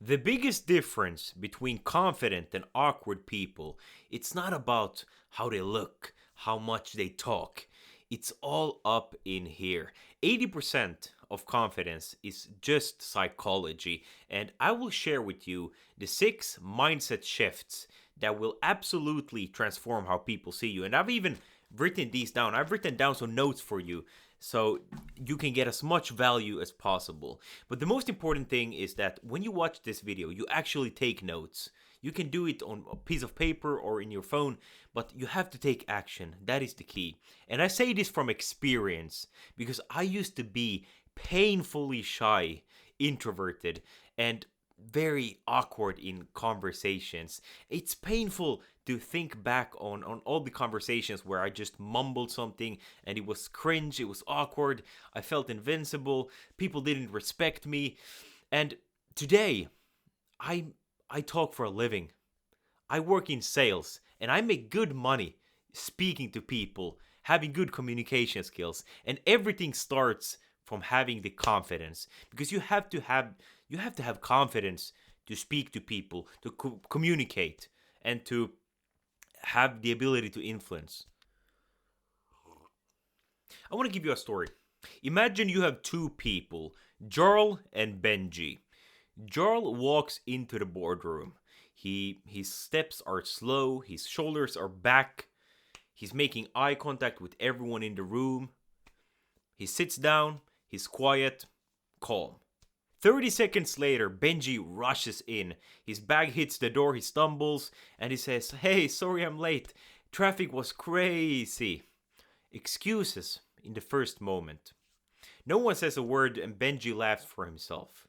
The biggest difference between confident and awkward people, it's not about how they look, how much they talk. It's all up in here. 80% of confidence is just psychology, and I will share with you the 6 mindset shifts that will absolutely transform how people see you. And I've even written these down. I've written down some notes for you so you can get as much value as possible. But the most important thing is that when you watch this video, you actually take notes. You can do it on a piece of paper or in your phone, but you have to take action. That is the key. And I say this from experience because I used to be painfully shy, introverted, and very awkward in conversations. It's painful to think back on all the conversations where I just mumbled something and it was cringe, it was awkward, I felt invincible, people didn't respect me. And today, I I talk for a living. I work in sales and I make good money speaking to people, having good communication skills, and everything starts from having the confidence because you have to have confidence to speak to people, to communicate, and to have the ability to influence. I want to give you a story. Imagine you have two people, Jarl and Benji. Jarl walks into the boardroom. His steps are slow, his shoulders are back. He's making eye contact with everyone in the room. He sits down, he's quiet, calm. 30 seconds later, Benji rushes in. His bag hits the door, he stumbles, and he says, "Hey, sorry I'm late. Traffic was crazy." Excuses in the first moment. No one says a word, and Benji laughs for himself.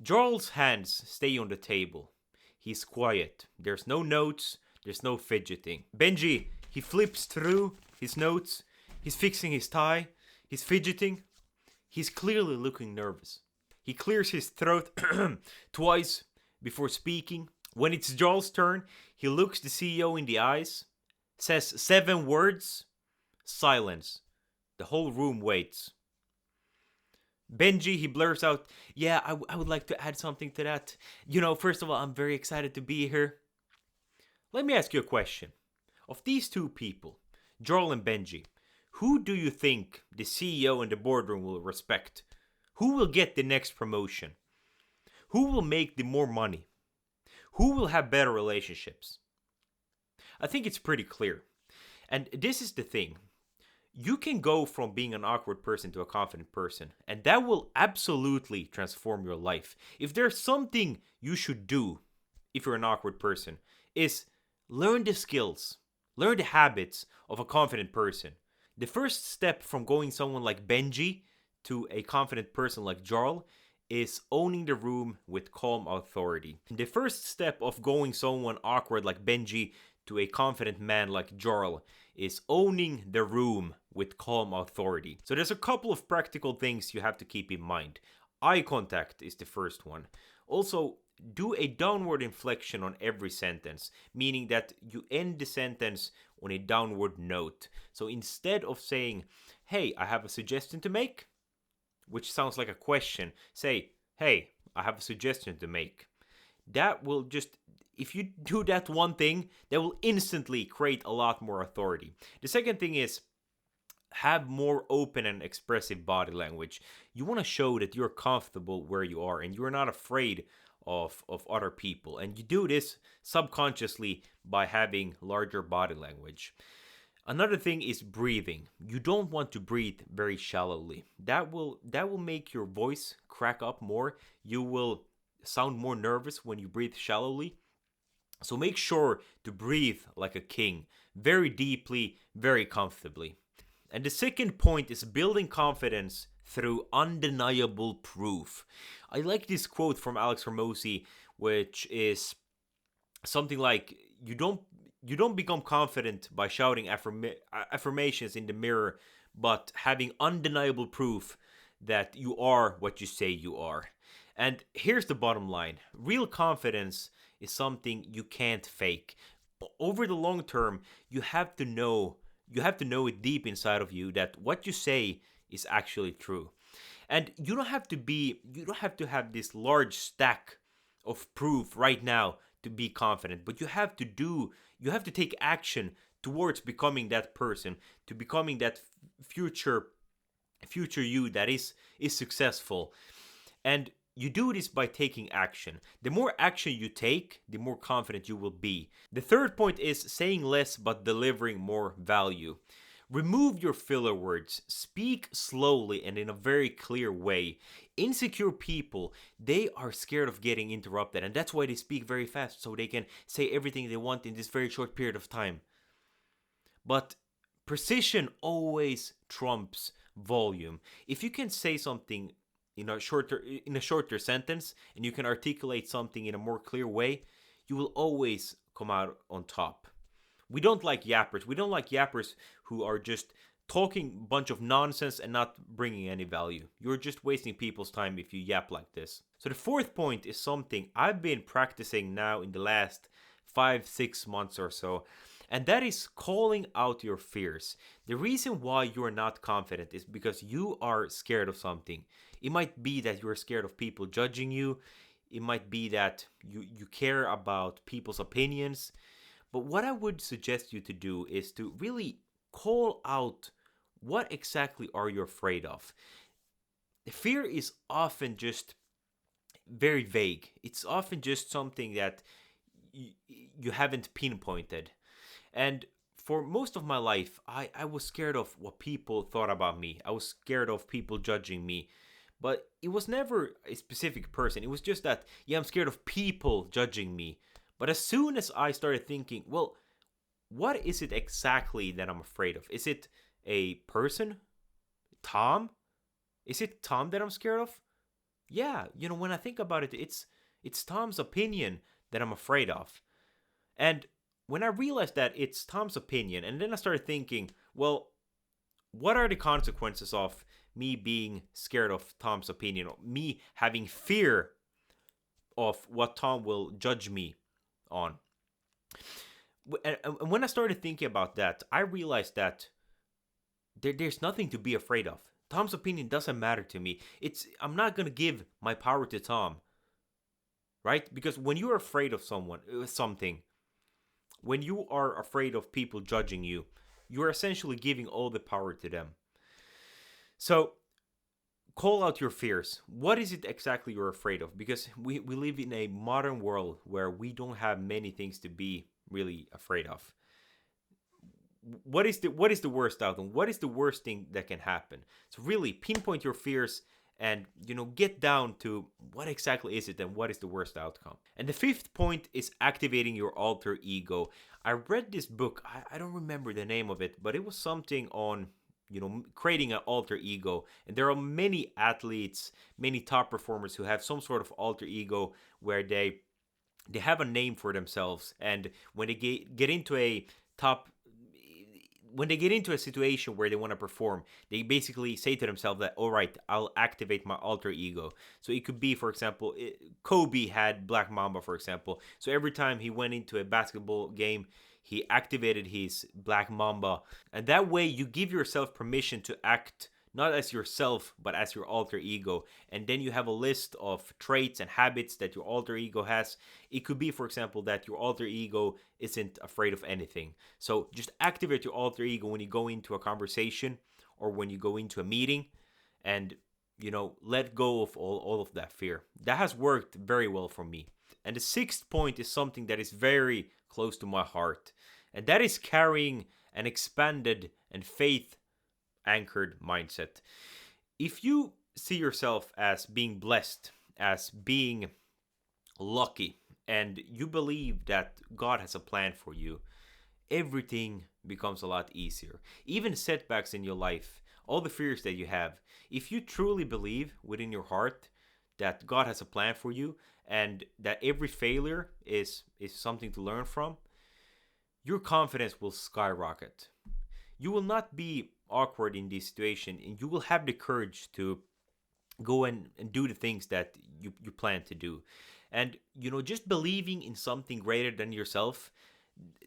Jarl's hands stay on the table. He's quiet. There's no notes, there's no fidgeting. Benji, he flips through his notes. He's fixing his tie. He's fidgeting. He's clearly looking nervous. He clears his throat twice before speaking. When it's Jarl's turn, he looks the CEO in the eyes, says 7 words, silence. The whole room waits. Benji, he blurs out, "Yeah, I would like to add something to that. First of all, I'm very excited to be here." Let me ask you a question. Of these two people, Jarl and Benji, who do you think the CEO in the boardroom will respect? Who will get the next promotion? Who will make the more money? Who will have better relationships? I think it's pretty clear. And this is the thing. You can go from being an awkward person to a confident person, and that will absolutely transform your life. If there's something you should do if you're an awkward person, is learn the skills, learn the habits of a confident person. The first step from going someone like Benji to a confident person like Jarl is owning the room with calm authority. The first step of going someone awkward like Benji to a confident man like Jarl is owning the room with calm authority. So there's a couple of practical things you have to keep in mind. Eye contact is the first one. Also, do a downward inflection on every sentence, meaning that you end the sentence on a downward note. So instead of saying, "Hey, I have a suggestion to make," which sounds like a question, say, "Hey, I have a suggestion to make." That will just, if you do that one thing, that will instantly create a lot more authority. The second thing is have more open and expressive body language. You want to show that you're comfortable where you are and you're not afraid of other people. And you do this subconsciously by having larger body language. Another thing is breathing. You don't want to breathe very shallowly. That will make your voice crack up more. You will sound more nervous when you breathe shallowly. So make sure to breathe like a king, very deeply, very comfortably. And the second point is building confidence through undeniable proof. I like this quote from Alex Hormozi, which is something like, you don't become confident by shouting affirmations in the mirror, but having undeniable proof that you are what you say you are. And here's the bottom line. Real confidence is something you can't fake. Over the long term, you have to know it deep inside of you that what you say is actually true. And you don't have to have this large stack of proof right now to be confident, but you have to take action towards becoming that person, to becoming that future you that is successful. And you do this by taking action. The more action you take, the more confident you will be. The third point is saying less but delivering more value. Remove your filler words. Speak slowly and in a very clear way. Insecure people, they are scared of getting interrupted, and that's why they speak very fast so they can say everything they want in this very short period of time. But precision always trumps volume. If you can say something in a shorter sentence and you can articulate something in a more clear way, you will always come out on top. We don't like yappers. We don't like yappers who are just talking a bunch of nonsense and not bringing any value. You're just wasting people's time if you yap like this. So the fourth point is something I've been practicing now in the last 5-6 months or so, and that is calling out your fears. The reason why you are not confident is because you are scared of something. It might be that you're scared of people judging you. It might be that you care about people's opinions. But what I would suggest you to do is to really call out what exactly are you afraid of. Fear is often just very vague. It's often just something that you haven't pinpointed. And for most of my life, I was scared of what people thought about me. I was scared of people judging me. But it was never a specific person. It was just that, yeah, I'm scared of people judging me. But as soon as I started thinking, well, what is it exactly that I'm afraid of? Is it a person? Tom? Is it Tom that I'm scared of? Yeah, when I think about it, it's Tom's opinion that I'm afraid of. And when I realized that it's Tom's opinion, and then I started thinking, well, what are the consequences of me being scared of Tom's opinion, or me having fear of what Tom will judge me on? And when I started thinking about that, I realized that there's nothing to be afraid of. Tom's opinion doesn't matter to me. I'm not gonna give my power to Tom, right? Because when you're afraid of something, when you are afraid of people judging you, you're essentially giving all the power to them. So call out your fears. What is it exactly you're afraid of? Because we live in a modern world where we don't have many things to be really afraid of. What is the worst outcome? What is the worst thing that can happen? So really pinpoint your fears and get down to what exactly is it and what is the worst outcome. And the fifth point is activating your alter ego. I read this book, I don't remember the name of it, but it was something on creating an alter ego. And there are many athletes, many top performers who have some sort of alter ego where they have a name for themselves, and when they get into a situation where they want to perform, they basically say to themselves that, all right, I'll activate my alter ego. So it could be, for example, Kobe had Black Mamba, for example. So every time he went into a basketball game, he activated his Black Mamba. And that way you give yourself permission to act not as yourself, but as your alter ego. And then you have a list of traits and habits that your alter ego has. It could be, for example, that your alter ego isn't afraid of anything. So just activate your alter ego when you go into a conversation or when you go into a meeting, and let go of all of that fear. That has worked very well for me. And the sixth point is something that is very close to my heart, and that is carrying an expanded and faith anchored mindset. If you see yourself as being blessed, as being lucky, and you believe that God has a plan for you, everything becomes a lot easier. Even setbacks in your life, all the fears that you have, if you truly believe within your heart that God has a plan for you and that every failure is something to learn from, your confidence will skyrocket. You will not be awkward in this situation, and you will have the courage to go and do the things that you plan to do. And just believing in something greater than yourself,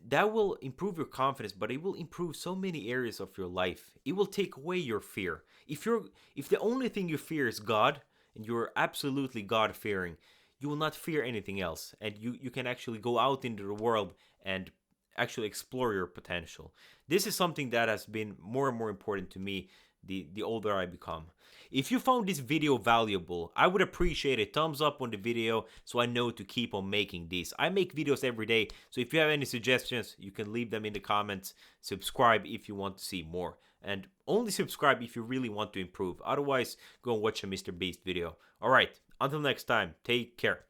that will improve your confidence, but it will improve so many areas of your life. It will take away your fear. If the only thing you fear is God and you're absolutely God fearing, you will not fear anything else, and you can actually go out into the world and actually explore your potential. This is something that has been more and more important to me the older I become. If you found this video valuable, I would appreciate a thumbs up on the video so I know to keep on making these. I make videos every day, so if you have any suggestions, you can leave them in the comments. Subscribe if you want to see more. And only subscribe if you really want to improve. Otherwise, go and watch a Mr. Beast video. Alright, until next time, take care.